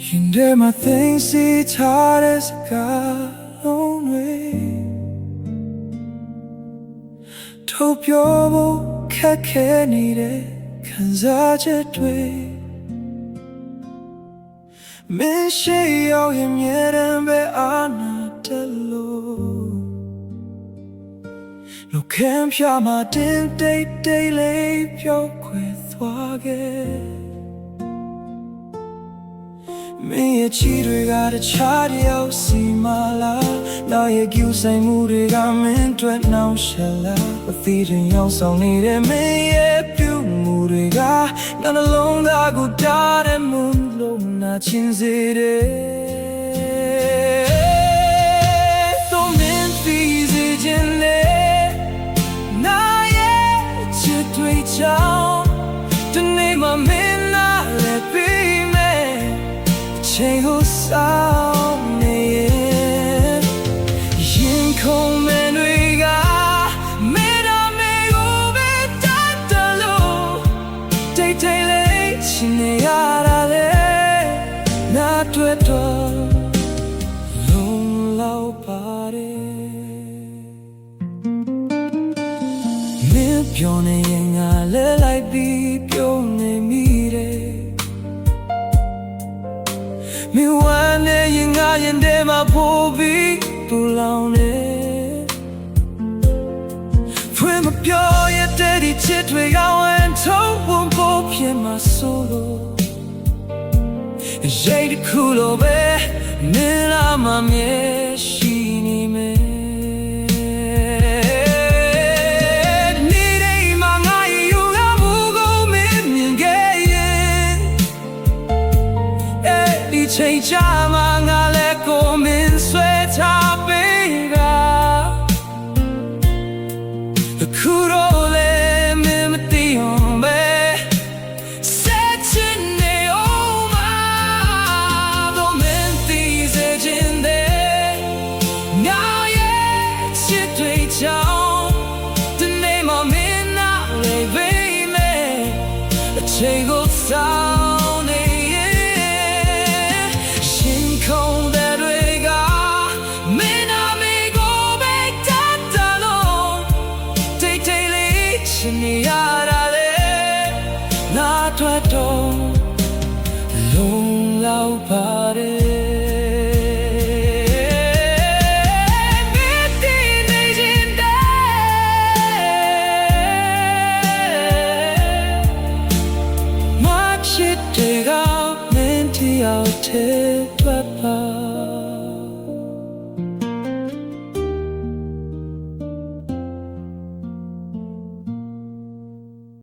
ရင်ထဲမှာသိသိထားတဲ့စကားလုံးတွေထုတ်ပြောဖို့ခက်ခဲနေတဲ့ခံစားချက်တွေမင်းရှိရောက်ရင်မြဲတမ်းပဲအာနာတယ်လို့လူခံပြမှာတင်းတိတ်တိတ်လေးပြောခွေသွားခဲ့မင်းရဲ့ချီတွေကတခြားတယောက်စီမလားနောက်ရဲ့ကျူဆိုင်မှုတွေကမင်းတွေ့နှောင့်ရှက်လားအသီးတင်ရောက်ဆောင်နေတဲ့မင်းရဲ့ပြုမှုတွေကငါနှလုံးသားကိုတားတဲ့မုန်းလို့နာချင်စေတယ်တော့မင်းသိစေခြင်းနဲ့နာရဲ့ချစ်တွေကြောင့်ဒီနေ့မှမင်းနာလည်းပြီးမယ်ချိန်ကိုစောင့်နေရင်ခုန်မဲ့တွေကမေတ္တာမေကိုပဲတတ်တယ်လို့တိတ်တိတ်လေးချင်နေရတာလေနာတွေ့တော့လုံလောက်ပါတယ်မင်းပြောနေရင်ငါလဲလိုက်ပြီးပြောနေမိတယ်မင်းဝမ်းနေရင်ငါရင်ထဲမှာပို့ပြီးပူလောင်နေဖွင့်မပြောရတဲ့ဒီချစ်တွေကဝင်ထုတ်ဝင်ဖို့ဖြစ်မှာဆိုလို့ရိတ်တစ်ခုလိုပဲမင်းလာမှမြဲရှိနေမယ်ချိန်ချမှာငါလည်းကိုမင်းဆွဲထားပေးတာအခုတော့လည်းမင်းမသိအောင်ပဲဆက်ချင်နေအောင်မတော့မင်းသိစေချင်တယ်ငါရဲ့ချစ်တွေကြောင့်ဒီနေ့မှမင်းနာလည်းပေးမယ်အချိန်ကိုစောင့်နေရတာလေနာတွေ့တော့လုံလောက်ပါတယ်မင်းတည်နေခြင်းတဲ့မဖြစ်တဲ့ကမင်းတယောက်တည်းတွေ့ပါ